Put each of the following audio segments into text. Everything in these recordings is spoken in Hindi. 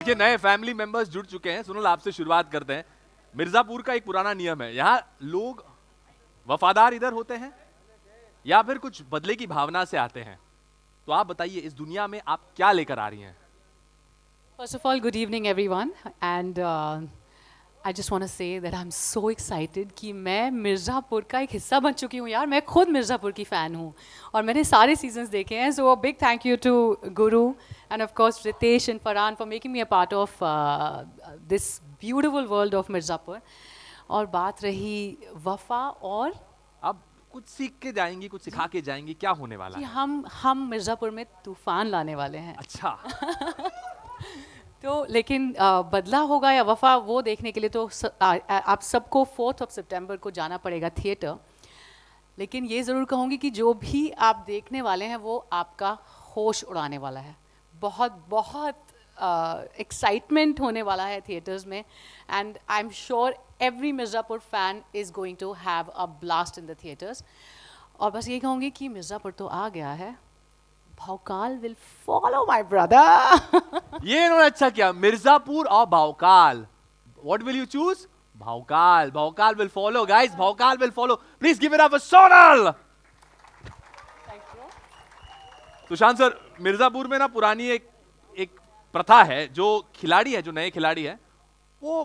ये नए फैमिली मेंबर्स जुड़ चुके हैं। सुनील, आपसे शुरुआत करते हैं। मिर्जापुर का एक पुराना नियम है, यहाँ लोग वफादार इधर होते हैं या फिर कुछ बदले की भावना से आते हैं। तो आप बताइए, इस दुनिया में आप क्या लेकर आ रही हैं? First of all, good evening, everyone. And I just want to say that I'm so excited कि मैं मिर्ज़ापुर का एक हिस्सा बन चुकी हूँ यार। मैं खुद मिर्ज़ापुर की फ़ैन हूँ और मैंने सारे सीजन्स देखे हैं. So a big thank you to Guru and of course Ritesh and Farhan for making me a part of this beautiful world of Mirzapur. और बात रही वफ़ा और अब कुछ सीख के जाएंगी, कुछ सिखा के जाएंगी, क्या होने वाला कि है? हम मिर्ज़ापुर में तूफ़ान लाने वाले हैं. अच्छा। तो लेकिन बदला होगा या वफा, वो देखने के लिए तो आप सबको 4 सितंबर को जाना पड़ेगा थिएटर. लेकिन ये ज़रूर कहूँगी कि जो भी आप देखने वाले हैं वो आपका होश उड़ाने वाला है. बहुत बहुत एक्साइटमेंट होने वाला है थिएटर्स में. And I am sure every Mirzapur fan is going to have a blast in the theatres. और बस ये कहूँगी कि मिर्ज़ापुर तो आ गया है, भौकाल विल फॉलो माय ब्रदर. ये इन्होंने अच्छा किया, मिर्जापुर और भौकाल. What will you choose? भौकाल. भौकाल विल फॉलो गाइस, भौकाल will follow. Please give it up for Sonal. Sushant sir, Mirzapur में ना पुरानी एक प्रथा है, जो खिलाड़ी है, जो नए खिलाड़ी है, वो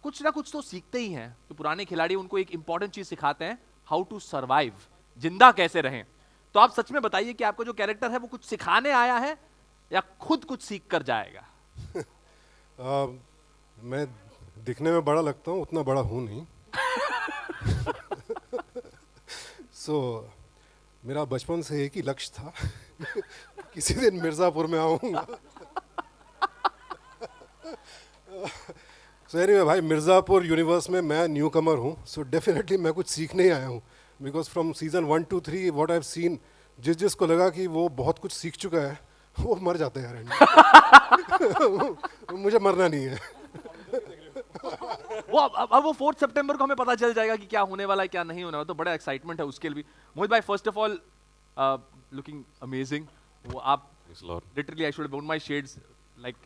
कुछ ना कुछ तो सीखते ही हैं. तो पुराने खिलाड़ी उनको एक इंपॉर्टेंट चीज सिखाते हैं, हाउ टू सर्वाइव, जिंदा कैसे रहें. तो आप सच में बताइए कि आपका जो कैरेक्टर है वो कुछ सिखाने आया है या खुद कुछ सीख कर जाएगा? मैं दिखने में बड़ा लगता हूँ, उतना बड़ा हूँ नहीं. सो मेरा बचपन से एक ही लक्ष्य था, किसी दिन मिर्ज़ापुर में आऊँगा. सो एनीवे भाई, मिर्ज़ापुर यूनिवर्स में मैं न्यू कमर हूँ. सो डेफिनेटली मैं कुछ सीखने ही आया हूँ. Because from season 1 to 3 what I have seen, जिसको लगा कि वो बहुत कुछ सीख चुका है वो मर जाता है यार. मुझे मरना नहीं है. वो अब वो 4 सितंबर को हमें पता चल जाएगा कि क्या होने वाला है, क्या नहीं होने वाला. तो बड़ा एक्साइटमेंट है उसके लिए भी. मोहित भाई, first of all looking amazing. वो आप literally, I should don my shades, like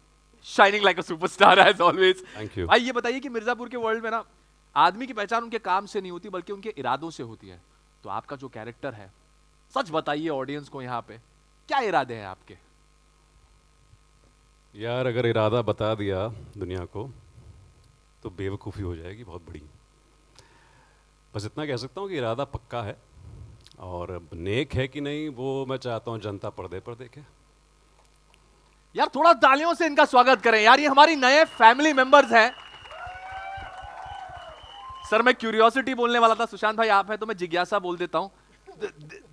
shining like a superstar as always. Thank you. भाई ये बताइए कि मिर्जापुर के वर्ल्ड में ना आदमी की पहचान उनके काम से नहीं होती बल्कि उनके इरादों से होती है. तो आपका जो कैरेक्टर है, सच बताइए ऑडियंस को यहाँ पे, क्या इरादे हैं आपके? यार अगर इरादा बता दिया दुनिया को तो बेवकूफ़ी हो जाएगी बहुत बड़ी. बस इतना कह सकता हूँ कि इरादा पक्का है, और नेक है कि नहीं वो मैं चाहता हूँ जनता पर्दे पर देखे. यार थोड़ा तालियों से इनका स्वागत करें यार, ये हमारी नए फैमिली मेंबर्स हैं. सर मैं क्यूरियोसिटी बोलने वाला था, सुशांत भाई आप हैं तो मैं जिज्ञासा बोल देता हूं.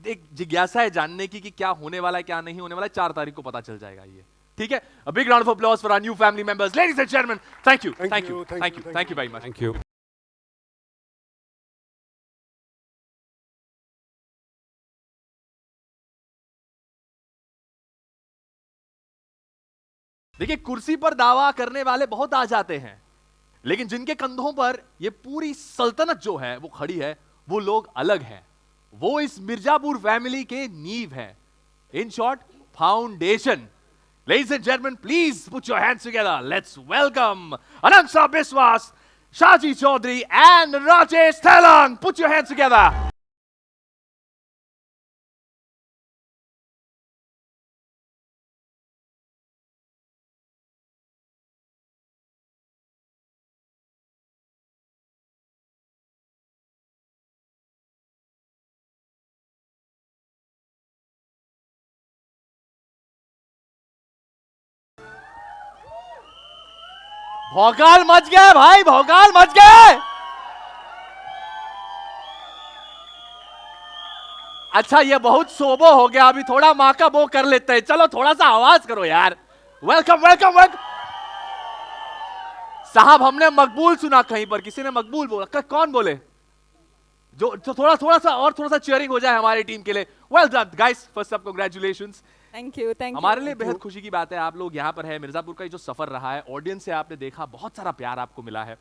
एक जिज्ञासा है जानने की कि क्या होने वाला है, क्या नहीं होने वाला है. 4 तारीख को पता चल जाएगा ये. ठीक है, a big round of applause for our new family members. Ladies and gentleman, thank you, thank you, thank you, thank you very much. Thank you. देखिए, कुर्सी पर दावा करने वाले बहुत आ जाते हैं, लेकिन जिनके कंधों पर ये पूरी सल्तनत जो है वो खड़ी है, वो लोग अलग हैं. वो इस मिर्जापुर फैमिली के नींव हैं. In short, foundation. Ladies and gentlemen, please put your hands together. Let's welcome Anangsa Biswas, Shaji Chaudhary and Rajesh Thalang. Put your hands together. भौकाल मच गया भाई, भौकाल मच गया. अच्छा, ये बहुत सोबो हो गया, अभी थोड़ा माँ का वो कर लेते हैं. चलो थोड़ा सा आवाज करो यार. Welcome welcome welcome. साहब हमने मकबूल सुना कहीं पर, किसी ने मकबूल बोला. कौन बोले? जो थोड़ा सा चीयरिंग हो जाए हमारी टीम के लिए. Well done guys, first up congratulations. Thank you. हमारे लिए बेहद खुशी की बात है आप लोग यहाँ पर है. मिर्जापुर का ये जो सफर रहा है, ऑडियंस से आपने देखा, बहुत सारा प्यार आपको मिला है.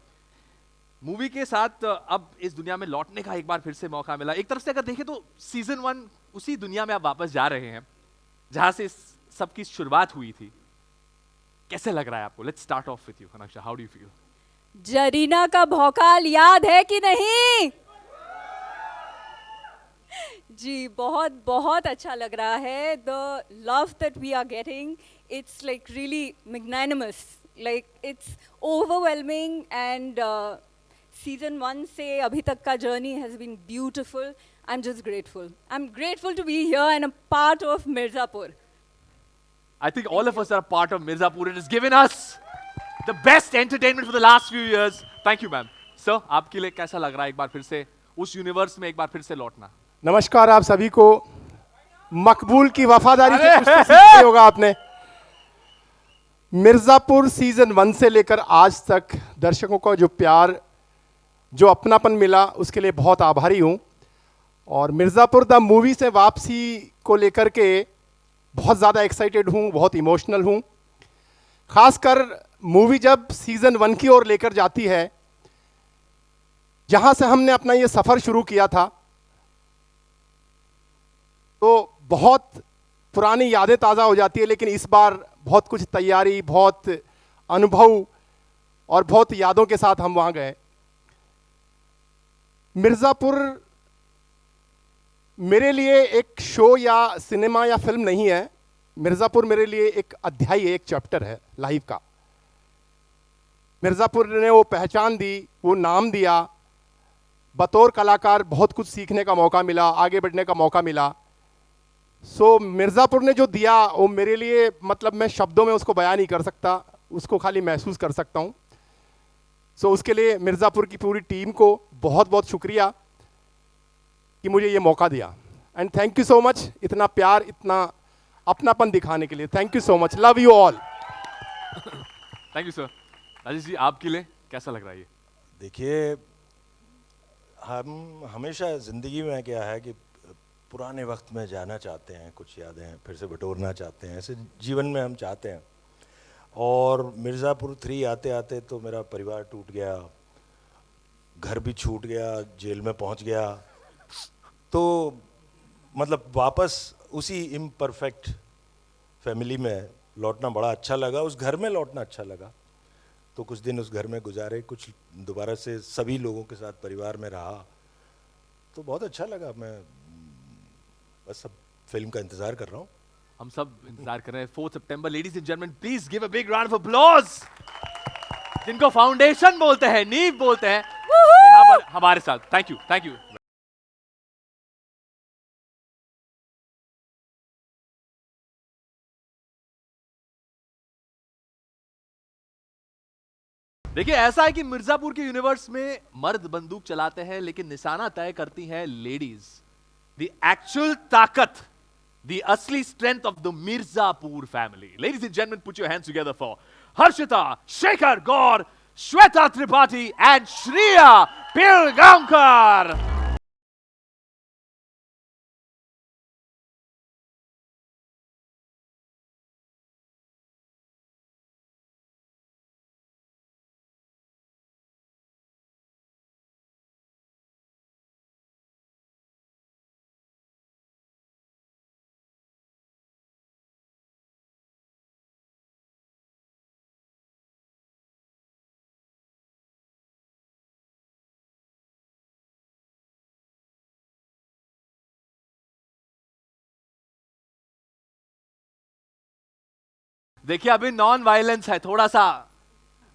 मूवी के साथ अब इस दुनिया में लौटने का एक बार फिर से मौका मिला. एक तरफ से अगर देखें तो सीजन 1 उसी दुनिया में आप वापस जा रहे हैं जहां से सबकी शुरुआत हुई थी. कैसे लग रहा है आपको? Let's start off with you Kanaksha, how do you feel? Zarina का भौकाल याद है कि नहीं? जी बहुत बहुत अच्छा लग रहा है. The love that we are getting, it's like really magnanimous, like it's overwhelming. And season 1 से अभी तक का journey has been beautiful. I am just grateful. I am grateful to be here and a part of Mirzapur. I think all of us are a part of Mirzapur. It has given us the best entertainment for the last few years. Thank you, ma'am. Sir, आपके लिए कैसा लग रहा है एक बार फिर से उस यूनिवर्स में एक बार फिर से लौटना? नमस्कार आप सभी को. मकबूल की वफादारी से कुछ तो सीखा होगा आपने. मिर्जापुर सीजन 1 से लेकर आज तक दर्शकों को जो प्यार, जो अपनापन मिला, उसके लिए बहुत आभारी हूँ. और मिर्जापुर द मूवी से वापसी को लेकर के बहुत ज़्यादा एक्साइटेड हूँ, बहुत इमोशनल हूँ. खासकर मूवी जब सीज़न 1 की ओर लेकर जाती है, जहाँ से हमने अपना ये सफ़र शुरू किया था, तो बहुत पुरानी यादें ताज़ा हो जाती है. लेकिन इस बार बहुत कुछ तैयारी, बहुत अनुभव और बहुत यादों के साथ हम वहाँ गए. मिर्ज़ापुर मेरे लिए एक शो या सिनेमा या फिल्म नहीं है. मिर्ज़ापुर मेरे लिए एक अध्याय है, एक चैप्टर है लाइफ का. मिर्ज़ापुर ने वो पहचान दी, वो नाम दिया. बतौर कलाकार बहुत कुछ सीखने का मौका मिला, आगे बढ़ने का मौका मिला. सो मिर्ज़ापुर ने जो दिया वो मेरे लिए, मतलब मैं शब्दों में उसको बयान नहीं कर सकता, उसको खाली महसूस कर सकता हूँ. सो उसके लिए मिर्ज़ापुर की पूरी टीम को बहुत बहुत शुक्रिया कि मुझे ये मौका दिया. And thank you so much इतना प्यार, इतना अपनापन दिखाने के लिए. Thank you so much. Love you all. Thank you sir. Rajesh ji, आपके लिए कैसा लग रहा है ये? देखिए, हम हमेशा ज़िंदगी में क्या है कि पुराने वक्त में जाना चाहते हैं, कुछ यादें फिर से बटोरना चाहते हैं, ऐसे जीवन में हम चाहते हैं. और मिर्ज़ापुर 3 आते आते तो मेरा परिवार टूट गया, घर भी छूट गया, जेल में पहुंच गया. तो मतलब वापस उसी इम्परफेक्ट फैमिली में लौटना बड़ा अच्छा लगा, उस घर में लौटना अच्छा लगा. तो कुछ दिन उस घर में गुजारे, कुछ दोबारा से सभी लोगों के साथ परिवार में रहा, तो बहुत अच्छा लगा. मैं बस अब फिल्म का इंतज़ार कर रहा हूँ. हम सब इंतजार कर रहे हैं 4 सितंबर. Ladies and gentleman, please give a big round of applause. जिनको फाउंडेशन बोलते हैं, नींव बोलते हैं, यहाँ पर हमारे साथ. Thank you, thank you. देखिए, ऐसा है कि मिर्जापुर के यूनिवर्स में मर्द बंदूक चलाते हैं, लेकिन निशाना तय करती हैं लेडीज. द एक्चुअल ताकत, द असली strength of the Mirzapur family. Ladies and gentleman, put your hands together for Harshita Shekhar Gaur, Shweta Tripathi and Shriya Pilgaonkar. देखिए, अभी नॉन वायलेंस है थोड़ा सा,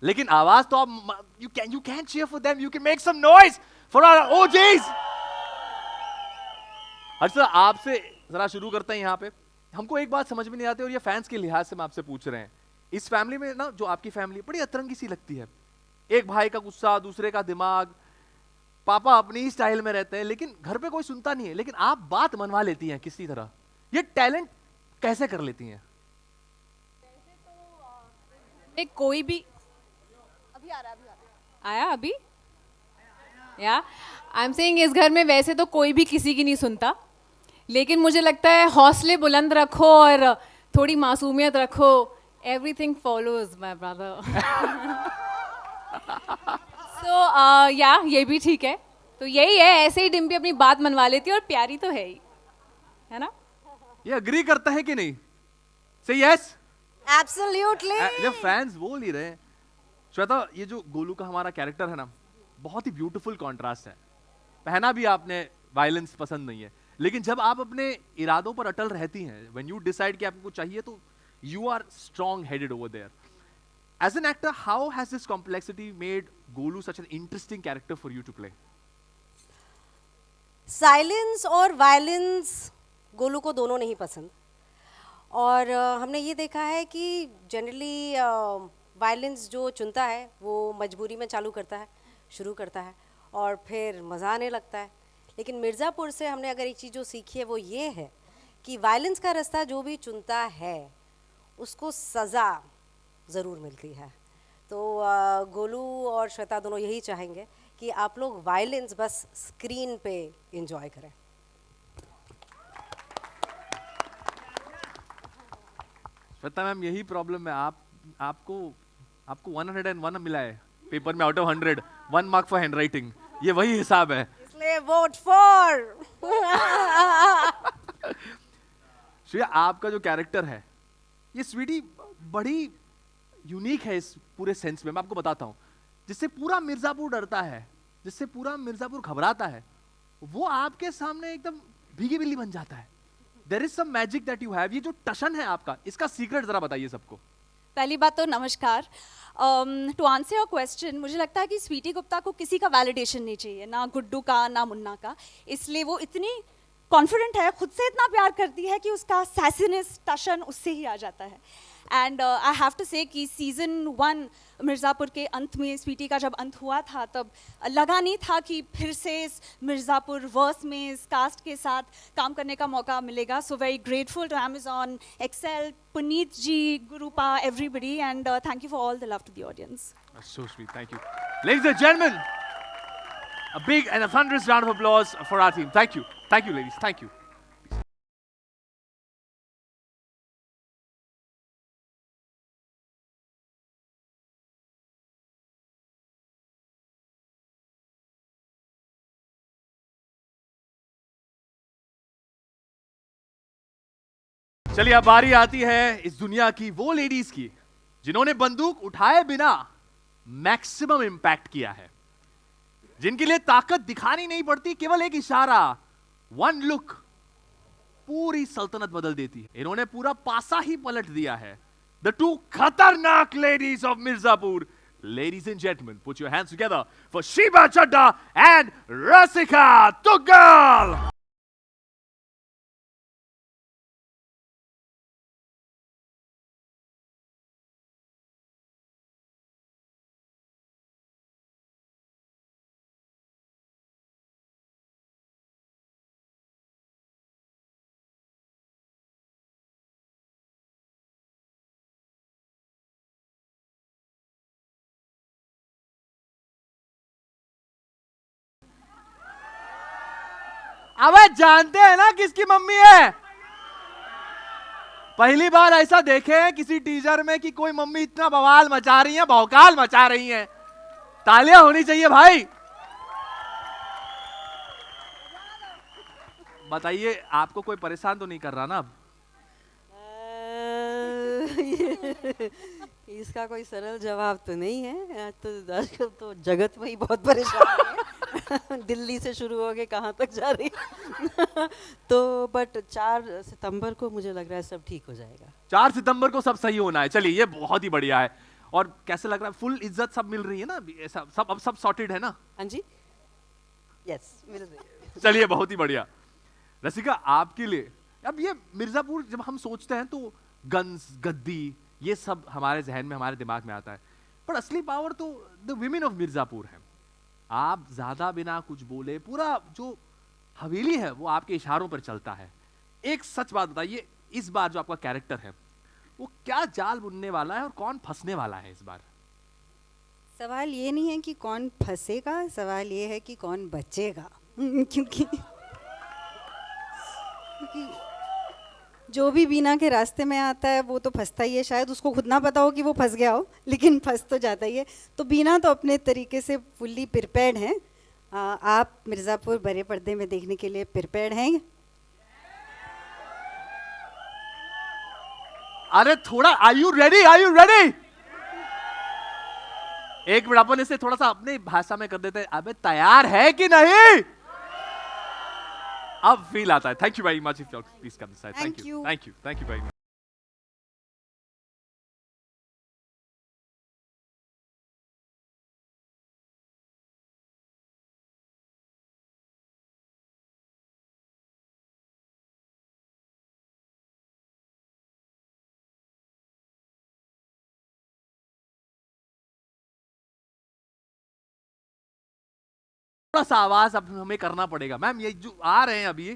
लेकिन आवाज तो आप, you can cheer for them, you can make some noise for our OGs. अच्छा, आपसे जरा शुरू करते हैं. यहाँ पे हमको एक बात समझ में नहीं आती, और ये फैंस के लिहाज से हम आपसे पूछ रहे हैं. इस फैमिली में ना, जो आपकी फैमिली बड़ी अतरंगी सी लगती है. एक भाई का गुस्सा, दूसरे का दिमाग, पापा अपनी ही स्टाइल में रहते हैं, लेकिन घर पे कोई सुनता नहीं है, लेकिन आप बात मनवा लेती हैं किसी तरह. ये टैलेंट कैसे कर लेती हैं? कोई भी अभी आ रहा है, आया अभी. या आई एम सेइंग, इस घर में वैसे तो कोई भी किसी की नहीं सुनता, लेकिन मुझे लगता है हौसले बुलंद रखो और थोड़ी मासूमियत रखो, एवरीथिंग फॉलोज माय ब्रदर. सो या ये भी ठीक है. तो यही है, ऐसे ही डिम्पी अपनी बात मनवा लेती है, और प्यारी तो है ही, है ना? ये अग्री करता है कि नहीं? से यस. एब्सोल्युटली। जब फैंस बोल ही रहे हैं, श्वेता, ये जो गोलू का हमारा कैरेक्टर है ना, बहुत ही ब्यूटीफुल कॉन्ट्रास्ट है। पहना भी आपने वायलेंस पसंद नहीं है, लेकिन जब आप अपने इरादों पर अटल रहती हैं, व्हेन यू डिसाइड कि आपको चाहिए, तो you are strong headed over there. As an actor, how has this complexity made Golu such an interesting character for you to play? Silence और वायलेंस गोलू को दोनों नहीं पसंद, और हमने ये देखा है कि जनरली वायलेंस जो चुनता है वो मजबूरी में चालू करता है, शुरू करता है, और फिर मज़ा आने लगता है। लेकिन मिर्ज़ापुर से हमने अगर एक चीज़ जो सीखी है वो ये है कि वायलेंस का रास्ता जो भी चुनता है उसको सज़ा ज़रूर मिलती है। तो गोलू और श्वेता दोनों यही चाहेंगे कि आप लोग वायलेंस बस स्क्रीन पे एंजॉय करें। श्वेता मैम, यही प्रॉब्लम है। आपको 101 मिला है पेपर में out of 100, 1 mark for hand writing. ये वही हिसाब है। इसलिए वोट फॉर। श्रेया, आपका जो कैरेक्टर है, ये स्वीटी बड़ी यूनिक है इस पूरे सेंस में। मैं आपको बताता हूँ, जिससे पूरा मिर्जापुर डरता है, जिससे पूरा मिर्जापुर घबराता है, वो आपके सामने एकदम भीगी बिल्ली बन जाता है। There is some magic that you have. ये जो टशन है आपका, इसका सीक्रेट जरा बताइए सबको। पहली बात तो नमस्कार। टू आंसर योर क्वेश्चन, मुझे लगता है कि स्वीटी गुप्ता को किसी का वैलिडेशन नहीं चाहिए, ना गुड्डू का ना मुन्ना का। इसलिए वो इतनी कॉन्फिडेंट है, खुद से इतना प्यार करती है कि उसका सैसीनेस, टशन उससे ही आ जाता है। एंड आई हैव टू से कि सीज़न 1 मिर्ज़ापुर के अंत में, स्वीटी का जब अंत हुआ था, तब लगा नहीं था कि फिर से इस मिर्ज़ापुर वर्स में इस कास्ट के साथ काम करने का मौका मिलेगा। So very grateful to Amazon, Excel, Puneet ji, Gurupa, everybody, and thank you for all the love to the audience. That's so sweet. Thank you. Ladies and gentlemen, a big and a thunderous round of applause for our team. Thank you. Thank you, ladies. Thank you. चलिए, अब बारी आती है इस दुनिया की वो लेडीज की जिन्होंने बंदूक उठाए बिना मैक्सिमम इंपैक्ट किया है, जिनके लिए ताकत दिखानी नहीं पड़ती, केवल एक इशारा, वन लुक पूरी सल्तनत बदल देती है। इन्होंने पूरा पासा ही पलट दिया है। द टू खतरनाक ladies of Mirzapur. Ladies and gentlemen, put your hands together for Shiba Chadda and Rasika Tuggal. अब जानते हैं ना किसकी मम्मी है? पहली बार ऐसा देखे हैं किसी टीजर में कि कोई मम्मी इतना बवाल मचा रही है, भौकाल मचा रही है। तालियां होनी चाहिए भाई। बताइए, आपको कोई परेशान तो नहीं कर रहा ना अब? इसका कोई सरल जवाब तो नहीं है। तो आजकल तो जगत में ही बहुत परेशान है। दिल्ली से शुरू हो के कहाँ तक जा रही है। तो बट 4 सितंबर को मुझे लग रहा है सब ठीक हो जाएगा। 4 सितंबर को सब सही होना है। चलिए, ये बहुत ही बढ़िया है। और कैसे लग रहा है? फुल इज्जत सब मिल रही है ना? ऐसा सब अब सब सॉर्टेड है ना? हाँ जी, यस, मिल रही है। चलिए, बहुत ही बढ़िया। रसिका, आपके लिए अब ये मिर्जापुर जब हम सोचते हैं तो गन्स, गद्दी, ये सब हमारे जहन में, हमारे दिमाग में आता है, पर असली पावर तो द विमेन ऑफ मिर्जापुर है। आप ज्यादा बिना कुछ बोले पूरा जो हवेली है वो आपके इशारों पर चलता है। एक सच बात बताइए, इस बार जो आपका कैरेक्टर है वो क्या जाल बुनने वाला है और कौन फंसने वाला है इस बार? सवाल ये नहीं है कि कौन फंसेगा, सवाल ये है कि कौन बचेगा। क्योंकि जो भी बीना के रास्ते में आता है वो तो फंसता ही है। शायद उसको खुद ना पता हो कि वो फंस गया हो, लेकिन फंस तो जाता ही है। तो बीना तो अपने तरीके से फुल्ली प्रिपेयर्ड हैं। आप मिर्ज़ापुर बड़े पर्दे में देखने के लिए प्रिपेयर्ड हैं? अरे थोड़ा, are you ready, are you ready? एक मिनट, अपन इसे थोड़ा सा अपनी भाषा में कर देते हैं। अबे तैयार है कि नहीं? अब फील आता है। Thank you very much, if you please come this side. Thank Thank you, you. Thank you, thank you very much. थोड़ा सा आवाज अब हमें करना पड़ेगा। मैम ये जो आ रहे हैं अभी,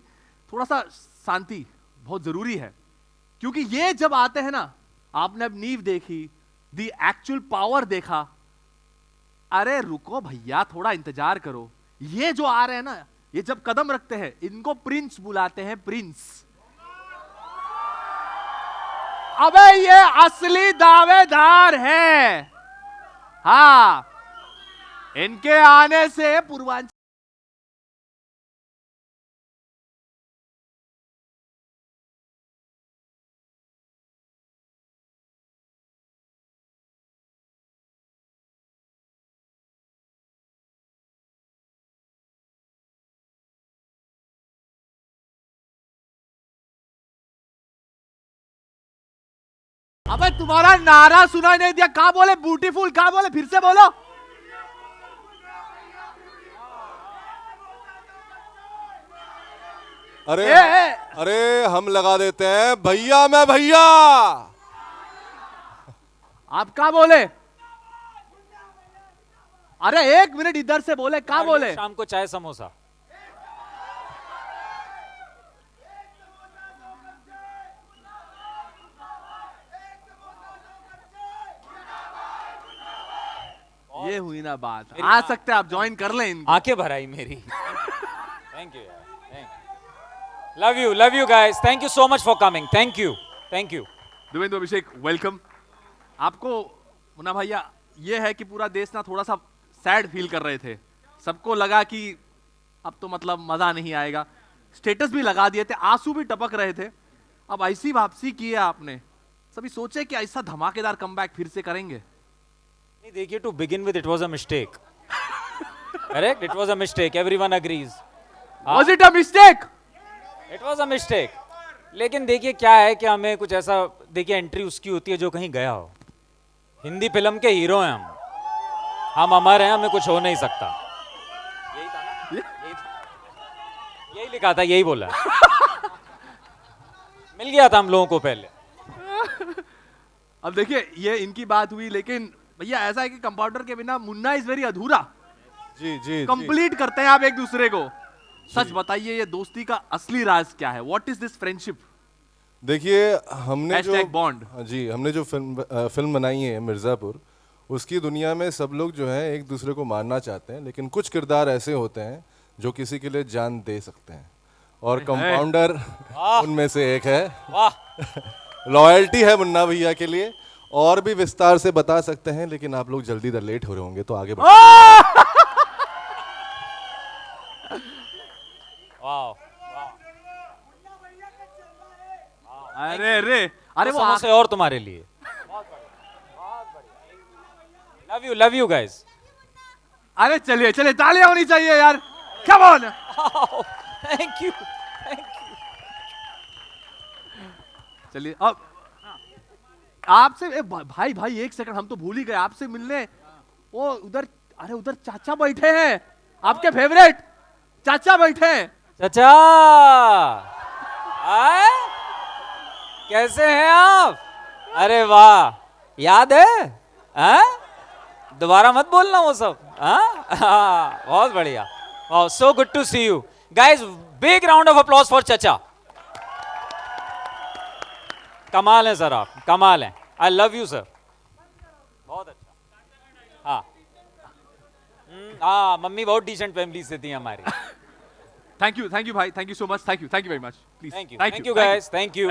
थोड़ा सा शांति बहुत जरूरी है, क्योंकि ये जब आते हैं ना, आपने अब नींव देखी, दी एक्चुअल पावर देखा। अरे रुको भैया, थोड़ा इंतजार करो। ये जो आ रहे हैं ना, ये जब कदम रखते हैं, इनको प्रिंस बुलाते हैं, प्रिंस। अबे ये असली दावेदार है। हाँ, इनके आने से पूर्वांचल अबे तुम्हारा नारा सुनाई नहीं दिया। कहा बोले ब्यूटीफुल, कहा बोले, फिर से बोलो। अरे ए, अरे हम लगा देते हैं भैया, मैं भैया। आप कहा बोले? अरे एक मिनट, इधर से बोले, कहा बोले? शाम को चाय समोसा। ये हुई ना बात। आ सकते हैं आप, ज्वाइन कर लें इनको। आंखें भर आई मेरी। थैंक यू यार, love you guys, thank you so much for coming, thank you, thank you. Devendra Abhishek, welcome. आपको मुन्ना भैया, ये है कि पूरा देश ना थोड़ा सा सैड फील कर रहे थे। सबको लगा कि अब तो मतलब मजा नहीं आएगा। स्टेटस भी लगा दिए थे, आंसू भी टपक रहे थे। अब ऐसी वापसी की है आपने, सभी सोचे कि ऐसा धमाकेदार कमबैक फिर से करेंगे। नहीं देखिए, to begin with it was a mistake. Correct, it was a mistake, everyone agrees. Was it a mistake? It was a mistake. लेकिन देखिए क्या है कि हमें कुछ ऐसा, देखिए एंट्री उसकी होती है जो कहीं गया हो। हिंदी फिल्म के हीरो हैं हम अमर हैं, हमें कुछ हो नहीं सकता। यही था ना? यही लिखा था, यही बोला। मिल गया था हम लोगों को पहले। अब देखिए, ये इनकी बात हुई, लेकिन भैया ऐसा है कि कंपाउंडर के बिना मुन्ना इज वेरी अधूरा। जी जी कंप्लीट करते हैं आप एक दूसरे को। सच बताइए, ये दोस्ती का असली राज क्या है? What is this friendship? देखिए, हमने जो बॉन्ड, जी हमने जो फिल्म बनाई है मिर्ज़ापुर, उसकी दुनिया में सब लोग जो है एक दूसरे को मारना चाहते हैं, लेकिन कुछ किरदार ऐसे होते हैं जो किसी के लिए जान दे सकते हैं, और कंपाउंडर उनमें से एक है। वाह। लॉयल्टी है मुन्ना भैया के लिए, और भी विस्तार से बता सकते हैं, लेकिन आप लोग जल्दी इधर लेट हो रहे होंगे, तो आगे बढ़ते वाह। अरे अरे अरे वो समोसे और तुम्हारे लिए। Love you guys. अरे चलिए चलिए, तालियां होनी चाहिए यार। Come on. Thank you. चलिए अब आपसे भाई भाई एक सेकंड, हम तो भूल ही गए आपसे मिलने। वो उधर, अरे उधर चाचा बैठे हैं, आपके फेवरेट चाचा बैठे हैं। चाचा आए? कैसे हैं आप? अरे वाह, याद है? दोबारा मत बोलना वो सब। बहुत बढ़िया। वाह, so good to see you guys. Big round of applause for चाचा। कमाल है सर, आप कमाल हैं। I love you sir. बहुत अच्छा। हाँ, मम्मी बहुत डिसेंट फैमिली से थी हमारी। थैंक यू भाई, thank you so much, thank you very much. Please, thank you guys, thank you.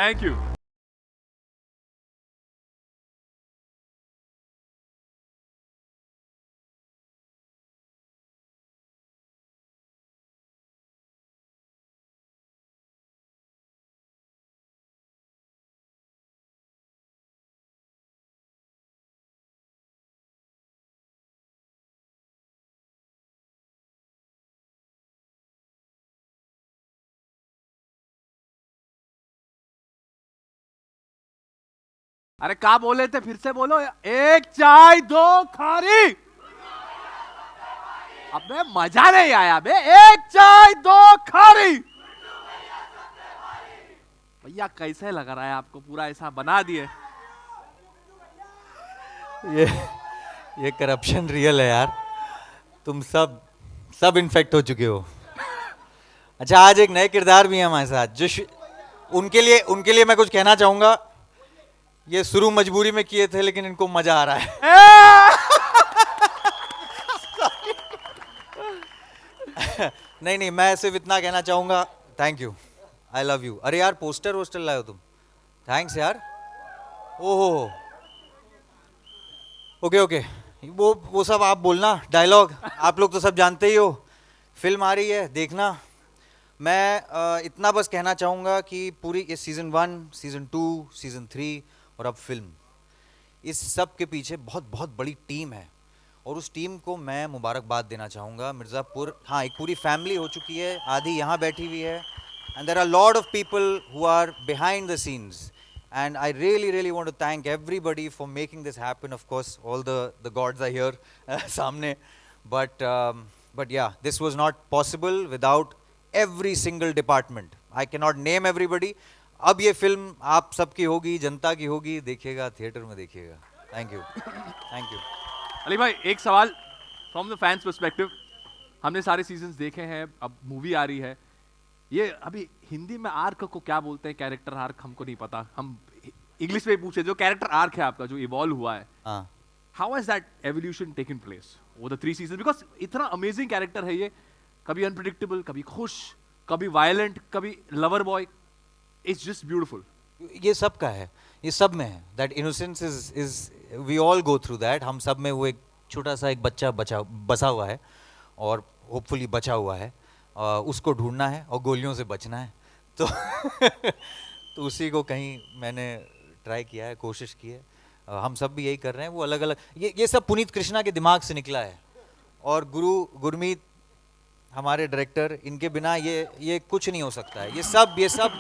अरे क्या बोले थे, फिर से बोलो। एक चाय दो खारी। अबे मजा नहीं आया बे। एक चाय दो खारी। भैया कैसे लग रहा है आपको? पूरा ऐसा बना दिए। ये करप्शन रियल है यार। तुम सब इन्फेक्ट हो चुके हो। अच्छा, आज एक नए किरदार भी हैं हमारे साथ जो उनके लिए मैं कुछ कहना चाहूंगा। ये शुरू मजबूरी में किए थे लेकिन इनको मजा आ रहा है। नहीं, मैं सिर्फ इतना कहना चाहूंगा, thank you, I love you. अरे यार, पोस्टर वोस्टर लाए हो तुम, थैंक्स यार। ओहो, ओके, वो सब आप बोलना, डायलॉग आप लोग तो सब जानते ही हो। फिल्म आ रही है, देखना। मैं इतना बस कहना चाहूँगा कि पूरी ये सीज़न 1, सीज़न 2, सीज़न 3 और अब फिल्म, इस सब के पीछे बहुत बहुत बड़ी टीम है और उस टीम को मैं मुबारकबाद देना चाहूँगा। मिर्ज़ापुर, हाँ, एक पूरी फैमिली हो चुकी है, आधी यहाँ बैठी हुई है, and there are lot of people who are behind the scenes, and I really want to thank everybody for making this happen. Of course, all the gods are here samne, but yeah, this was not possible without every single department. I cannot name everybody. अब ये फिल्म आप सबकी होगी, जनता की होगी, देखिएगा, थिएटर में देखिएगा। Thank you. अली भाई, एक सवाल फ्रॉम द फैंस पर्सपेक्टिव। हमने सारे सीजन्स देखे हैं, अब मूवी आ रही है। ये अभी हिंदी में आर्क को क्या बोलते हैं? कैरेक्टर आर्क हमको नहीं पता, हम इंग्लिश में पूछे। जो कैरेक्टर आर्क है आपका, जो इवॉल्व हुआ है, how has that evolution taken place over the 3 season? Because इतना अमेजिंग कैरेक्टर है ये, कभी अनप्रिडिक्टेबल, कभी खुश, कभी वायलेंट, कभी lover boy. It's just beautiful. ये सब का है, ये सब में है। That innocence is we all go through that. हम सब में वो एक छोटा सा एक बच्चा बसा हुआ है और होपफुली बचा हुआ है। उसको ढूंढना है और गोलियों से बचना है। तो तो उसी को कहीं मैंने ट्राई किया है, कोशिश की है। हम सब भी यही कर रहे हैं। वो अलग अलग, ये सब पुनीत कृष्णा के दिमाग से निकला है और गुरमीत हमारे डायरेक्टर, इनके बिना ये कुछ नहीं हो सकता है। ये सब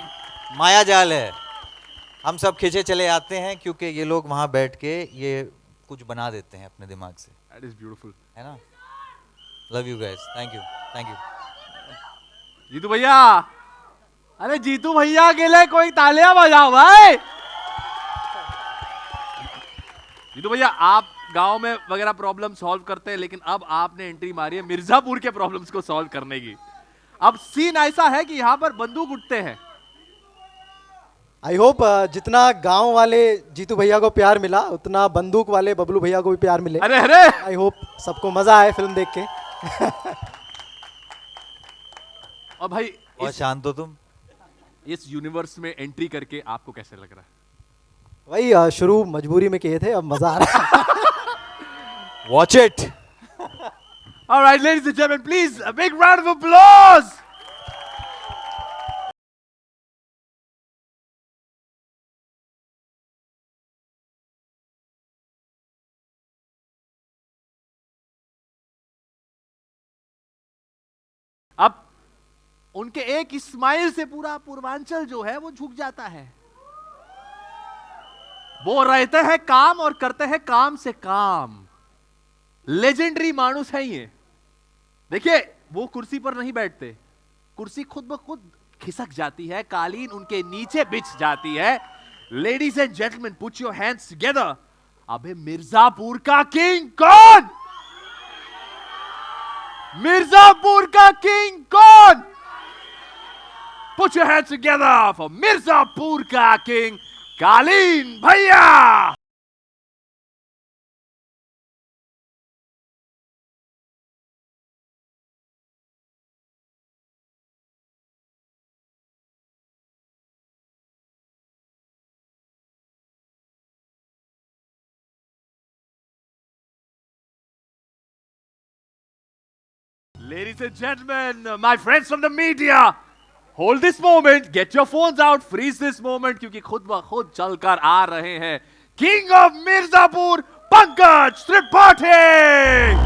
माया जाल है। हम सब खींचे चले आते हैं क्योंकि ये लोग वहाँ बैठ के ये कुछ बना देते हैं अपने दिमाग से। दैट इज ब्यूटीफुल, है ना? Love you guys, thank you. Jeetu भैया, अरे जीतू भैया के लिए कोई तालियां बजाओ भाई। जीतू भैया, आप गांव में वगैरह प्रॉब्लम सॉल्व करते हैं, लेकिन अब आपने एंट्री मारी है मिर्जापुर के प्रॉब्लम्स को सॉल्व करने की। अब सीन ऐसा है कि यहाँ पर बंदूक उठते हैं। आई होप जितना गांव वाले जीतू भैया को प्यार मिला, उतना बंदूक वाले बबलू भैया को भी प्यार मिले। अरे आई होप सबको मजा आए फिल्म देख के। और भाई, बहुत शांत हो तुम। इस यूनिवर्स में एंट्री करके आपको कैसे लग रहा है? वही शुरू मजबूरी में किए थे, अब मजा आ रहा है। Watch it. Alright, ladies and gentlemen, please a big round of applause. अब उनके एक स्माइल से पूरा पूर्वांचल जो है वो झुक जाता है। वो रहते हैं काम और करते हैं काम से काम। लेजेंडरी मानुस है ये। देखिए, वो कुर्सी पर नहीं बैठते, कुर्सी खुद ब खुद खिसक जाती है, कालीन उनके नीचे बिछ जाती है। Ladies and gentleman, put your hands together. अबे मिर्जापुर का किंग कौन? मिर्जापुर का किंग कौन? Put your hands together for Mirzapur का किंग कालीन भैया। Ladies and gentlemen, my friends from the media, hold this moment, get your phones out, freeze this moment, क्योंकि खुद ब खुद चलकर आ रहे हैं किंग ऑफ मिर्जापुर पंकज त्रिपाठी।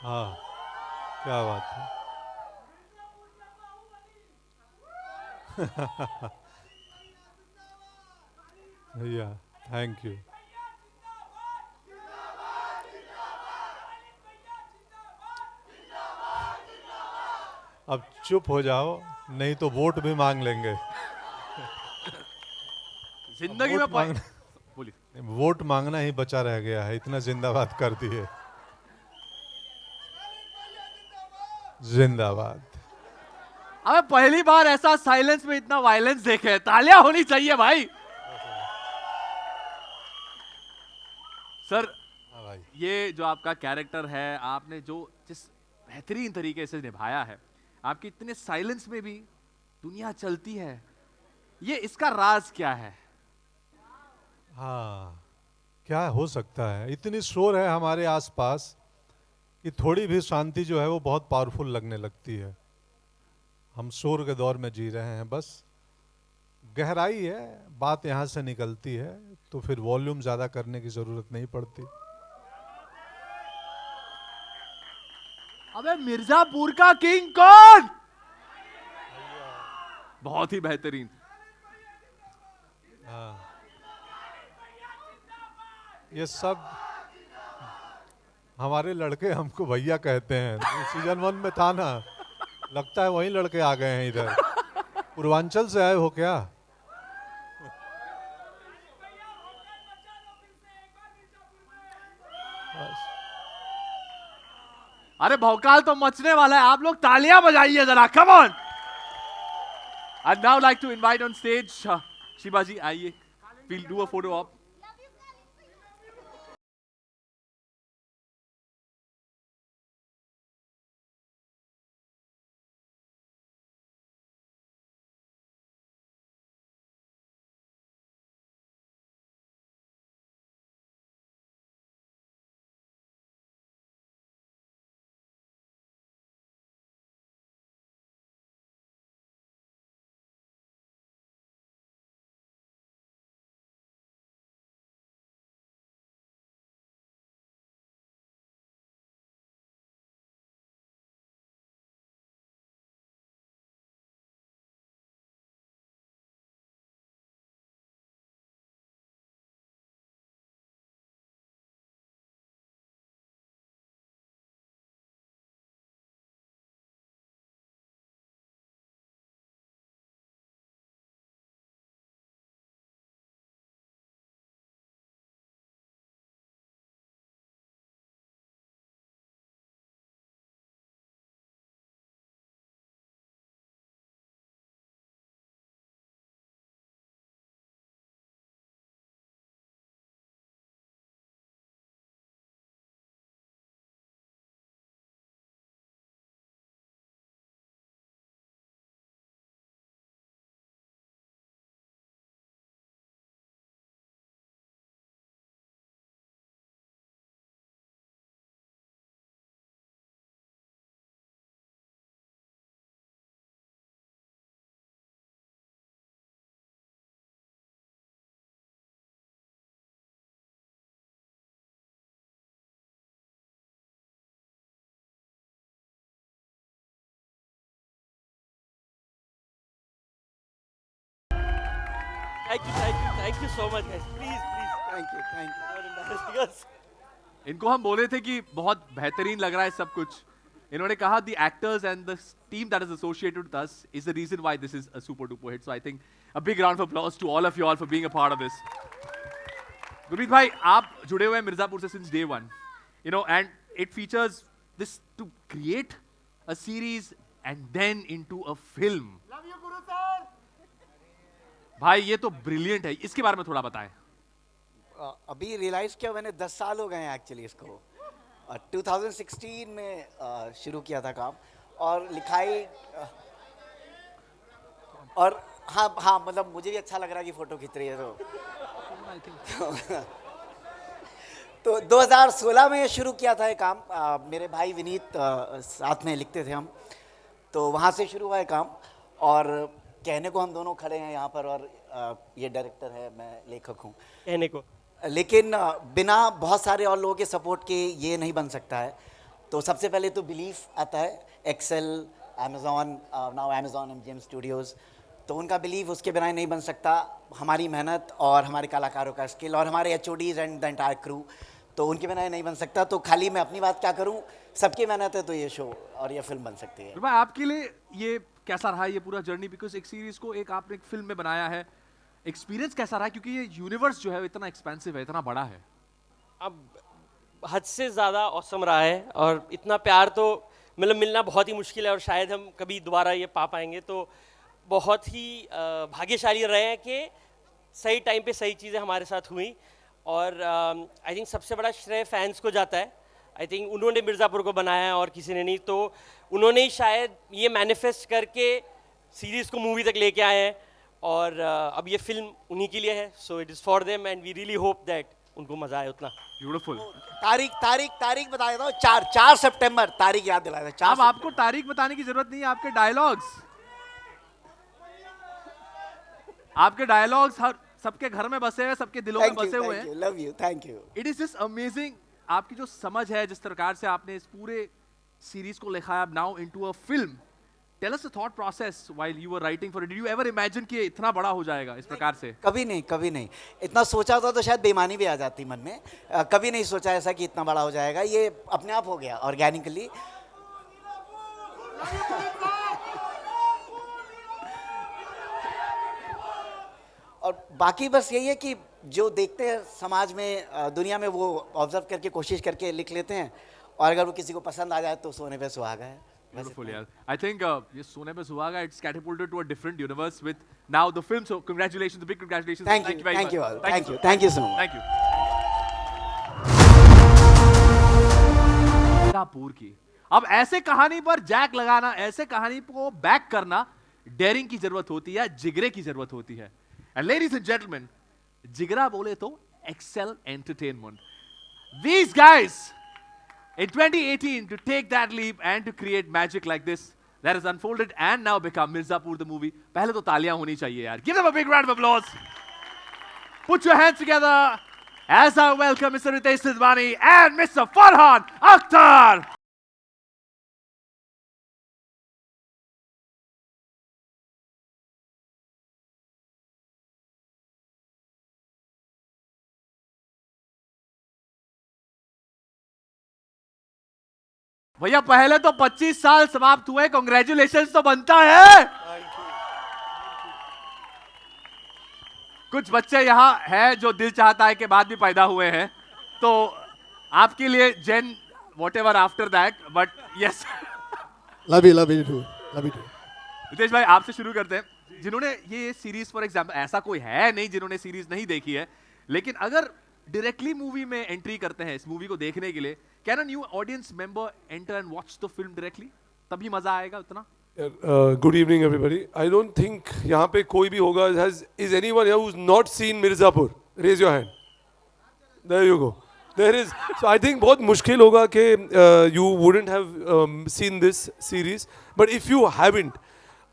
हाँ, क्या बात है। भैया थैंक यू। अब चुप हो जाओ, नहीं तो वोट भी मांग लेंगे। जिंदगी में वोट मांगना, बोलिए। वोट मांगना ही बचा रह गया है, इतना जिंदाबाद कर दिए। जिंदाबाद। अबे पहली बार ऐसा साइलेंस में इतना वायलेंस देखे हैं। तालियां होनी चाहिए भाई। सर भाई। ये जो आपका कैरेक्टर है, आपने जो जिस बेहतरीन तरीके से निभाया है, आपके इतने साइलेंस में भी दुनिया चलती है, ये इसका राज क्या है? हाँ, क्या हो सकता है। इतनी शोर है हमारे आसपास कि थोड़ी भी शांति जो है वो बहुत पावरफुल लगने लगती है। हम शोर के दौर में जी रहे हैं। बस गहराई है, बात यहाँ से निकलती है तो फिर वॉल्यूम ज़्यादा करने की ज़रूरत नहीं पड़ती। अबे मिर्जापुर का किंग कौन? बहुत ही बेहतरीन। हाँ, ये सब हमारे लड़के हमको भैया कहते हैं। सीजन 1 में था ना, लगता है वही लड़के आ गए हैं इधर। पूर्वांचल से आए हो क्या? अरे भौकाल तो मचने वाला है, आप लोग तालियां बजाइए जरा, come on. I'd now like to invite on stage Shiva ji, आइए, we'll do a photo op. Thank you so much, guys. Please, thank you. Don't embarrass us. इनको हम बोले थे कि बहुत बेहतरीन लग रहा है सब कुछ। इन्होंने कहा the actors and the team that is associated with us is the reason why this is a super duper hit. So I think a big round of applause to all of you all for being a part of this. Gurmeet भाई, आप जुड़े हुए हैं मिर्जापुर से since day one, you know, and it features this to create a series and then into a film. Love you, Guru sir. भाई ये तो ब्रिलियंट है, इसके बारे में थोड़ा बताएं। अभी रियलाइज किया मैंने, 10 साल हो गए हैं एक्चुअली इसको। 2016 में शुरू किया था काम, और लिखाई और हाँ मतलब मुझे भी अच्छा लग रहा है कि फोटो खींच रही है तो 2016 में शुरू किया था ये काम। मेरे भाई विनीत साथ में लिखते थे हम, तो वहाँ से शुरू हुआ है काम। और कहने को हम दोनों खड़े हैं यहाँ पर, और ये डायरेक्टर है, मैं लेखक हूँ कहने को, लेकिन बिना बहुत सारे और लोगों के सपोर्ट के ये नहीं बन सकता है। तो सबसे पहले तो बिलीफ आता है, Excel, Amazon, now Amazon and Gem Studios, तो उनका बिलीव उसके बिना नहीं बन सकता। हमारी मेहनत और हमारे कलाकारों का स्किल और हमारे HODs and the entire crew, तो उनके बिना नहीं बन सकता। तो खाली मैं अपनी बात क्या करूं, सबकी मेहनत है तो ये शो और ये फिल्म बन सकती है। भाई आपके लिए ये कैसा रहा ये पूरा जर्नी, बिकॉज एक सीरीज को एक आपने एक फिल्म में बनाया है, एक्सपीरियंस कैसा रहा, क्योंकि ये यूनिवर्स जो है इतना एक्सपेंसिव है, इतना बड़ा है। अब हद से ज़्यादा औसम रहा है और इतना प्यार तो मतलब मिलना बहुत ही मुश्किल है और शायद हम कभी दोबारा ये पा पाएंगे। तो बहुत ही भाग्यशाली रहे हैं कि सही टाइम पे सही चीज़ें हमारे साथ हुई और आई थिंक सबसे बड़ा श्रेय फैंस को जाता है। आई थिंक उन्होंने मिर्ज़ापुर को बनाया है और किसी ने नहीं, तो उन्होंने ही शायद ये मैनिफेस्ट करके सीरीज़ को मूवी तक लेके आए हैं और अब ये फिल्म उन्हीं के लिए है। So it is for them and we really hope that उनको मज़ा आए उतना। ब्यूटीफुल। तारीख बता देता हूँ, 4 सितंबर, तारीख याद दिलाया था। अब आपको तारीख बताने की जरूरत नहीं है, आपके डायलॉग्स हर सबके घर में बसे हुए, सबके दिलों में बसे हुए हैं। Love you, thank you. It is just amazing, आपकी जो समझ है, जिस प्रकार से आपने इस पूरे सीरीज को लिखा है now into a film. Tell us the thought process while you were writing for it. Did you ever imagine कि इतना बड़ा हो जाएगा इस प्रकार से? कभी नहीं। इतना सोचा होता तो शायद बेईमानी भी आ जाती मन में। कभी नहीं सोचा ऐसा कि इतना बड़ा हो जाएगा, ये अपने आप हो गया ऑर्गेनिकली। और बाकी बस यही है कि जो देखते हैं समाज में, दुनिया में, वो ऑब्जर्व करके कोशिश करके लिख लेते हैं और अगर वो किसी को पसंद आ जाए तो सोने पे सुहागा है। Beautiful, yeah. I think ये सोने पे सुहागा, it's catapulted to a different universe with now the film. So congratulations, big congratulations. Thank you very much. All. Thank you so much. Thank you. Mirzapur की अब ऐसे कहानी पर जैक लगाना, ऐसे कहानी को बैक करना, डेयरिंग की जरूरत होती है, जिगरे की जरूरत होती है। And ladies and gentlemen, जिगरा बोले तो Excel Entertainment. These guys, in 2018, to take that leap and to create magic like this, that has unfolded and now become Mirzapur the movie. पहले तो तालियां होनी चाहिए यार. Give them a big round of applause. Put your hands together as I welcome Mr. Ritesh Sidhwani and Mr. Farhan Akhtar. भैया पहले तो 25 साल समाप्त हुए, कांग्रेचुलेशंस तो बनता है। कुछ बच्चे यहाँ हैं जो दिल चाहता है के बाद भी पैदा हुए हैं, तो आपके लिए जेन whatever after that, but yes. Love you too. Ritesh भाई आपसे शुरू करते हैं, जिन्होंने ये सीरीज फॉर एग्जाम्पल, ऐसा कोई है नहीं जिन्होंने सीरीज नहीं देखी है, लेकिन अगर डायरेक्टली मूवी में एंट्री करते हैं इस मूवी को देखने के लिए, can a new audience member enter and watch the film directly? तभी मजा आएगा उतना। Good evening everybody. I don't think यहाँ पे कोई भी होगा, is anyone here who's not seen Mirzapur? Raise your hand. There you go. There is. So I think बहुत मुश्किल होगा कि you wouldn't have seen this series. But if you haven't,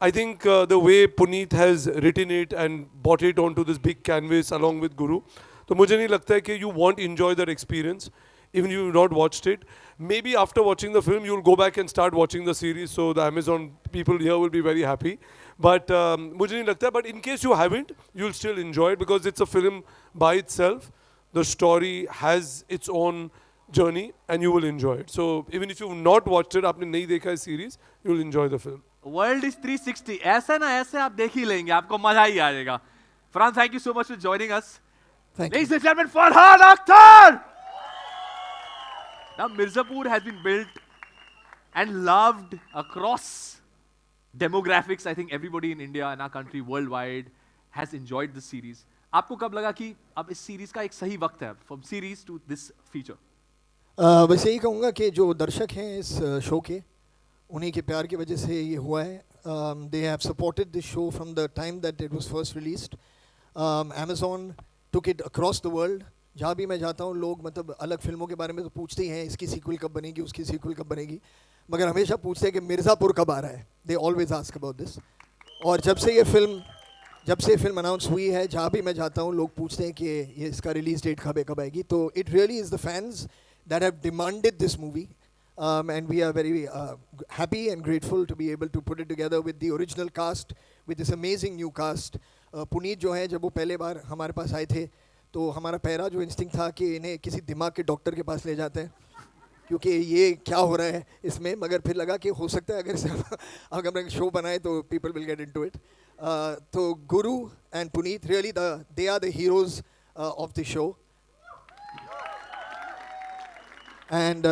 I think the way Puneet has written it and brought it onto this big canvas along with Guru, तो मुझे नहीं लगता है कि you won't enjoy that experience. Even if you've not watched it, maybe after watching the film, you'll go back and start watching the series. So the Amazon people here will be very happy. But मुझे नहीं लगता. But in case you haven't, you'll still enjoy it because it's a film by itself. The story has its own journey, and you will enjoy it. So even if you've not watched it, आपने नहीं देखा है series, you'll enjoy the film. World is 360. ऐसे ना ऐसे आप देख ही लेंगे, आपको मजा ही आ जाएगा. Farhan, thank you so much for joining us. Thank Ladies and gentlemen, Farhan Akhtar. Now, Mirzapur has been built and loved across demographics. I think everybody in India and our country worldwide has enjoyed this series. आपको कब लगा कि अब इस सीरीज का एक सही वक्त है, from series to this feature? बस यही कहूँगा कि जो दर्शक हैं इस शो के, उन्हीं के प्यार की वजह से ये हुआ है. They have supported this show from the time that it was first released. Amazon took it across the world. जहाँ भी मैं जाता हूँ लोग मतलब अलग फिल्मों के बारे में तो पूछते ही हैं, इसकी सीक्वल कब बनेगी, उसकी सीक्वल कब बनेगी, मगर हमेशा पूछते हैं कि मिर्ज़ापुर कब आ रहा है. They always ask about this. और जब से ये फिल्म अनाउंस हुई है, जहाँ भी मैं जाता हूँ लोग पूछते हैं कि ये इसका रिलीज डेट कब आएगी. तो it really is the fans that have demanded this movie. and we are very happy and grateful to be able to put it together with the original cast, with this amazing new cast. Puneet जो है जब वो पहले बार हमारे पास आए थे तो हमारा पहला जो इंस्टिंक्ट था कि इन्हें किसी दिमाग के डॉक्टर के पास ले जाते हैं क्योंकि ये क्या हो रहा है इसमें, मगर फिर लगा कि हो सकता है अगर इसे अगर हम शो बनाए तो people will get into it. तो Guru and Puneet really they are the heroes of the show. And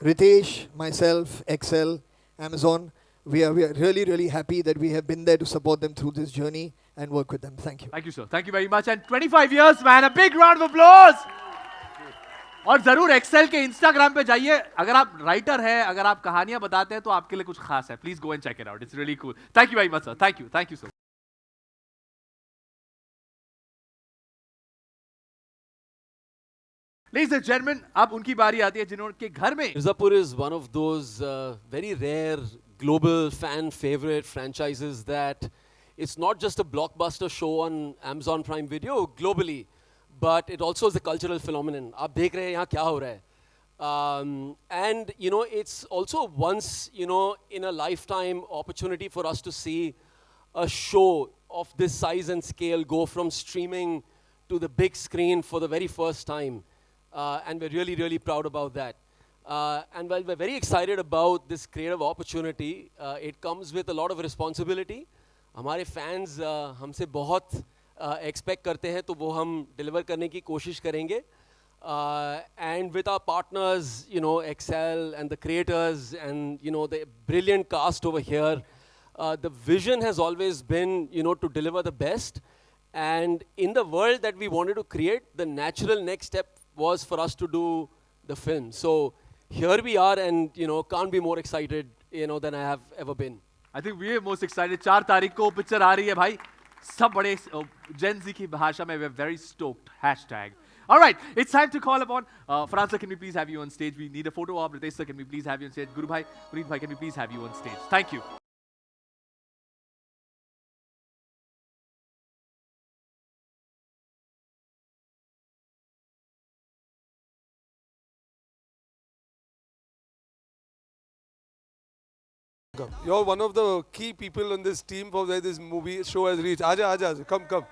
Ritesh, myself, Excel, Amazon, we are really happy that we have been there to support them through this journey and work with them. Thank you. Thank you, sir. Thank you very much. And 25 years, man. A big round of applause. और जरूर एक्सेल के इंस्टाग्राम पे जाइए. अगर आप राइटर हैं, अगर आप कहानियां बताते हैं तो आपके लिए कुछ खास है. Please go and check it out. It's really cool. Thank you very much sir. Thank you sir. Ladies and gentlemen, अब उनकी बारी आती है जिन्होंने घर में Mirzapur is one of those very rare global fan favorite franchises that it's not just a blockbuster show on Amazon Prime Video globally, but it also is a cultural phenomenon. आप देख रहे हैं यहाँ क्या हो रहा है. And you know, it's also once, you know, in a lifetime opportunity for us to see a show of this size and scale go from streaming to the big screen for the very first time. And we're really proud about that. And while we're very excited about this creative opportunity, it comes with a lot of responsibility. हमारे fans हमसे बहुत expect करते हैं तो वो हम deliver करने की कोशिश करेंगे. And with our partners, you know, Excel and the creators and, you know, the brilliant cast over here, the vision has always been, you know, to deliver the best. And in the world that we wanted to create, the natural next step was for us to do the film. So here we are, and you know, can't be more excited, you know, than I have ever been. I think we are most excited. 4 तारीख को पिक्चर आ रही है भाई. सब बड़े Gen Z की भाषा में we're very stoked. Hashtag. All right, it's time to call upon Farhan sir. Can we please have you on stage? We need a photo op. Ritesh sir, can we please have you on stage? Guru bhai, Puneet bhai, can we please have you on stage? Thank you. You're one of the key people on this team for where this movie show has reached. Aja, come.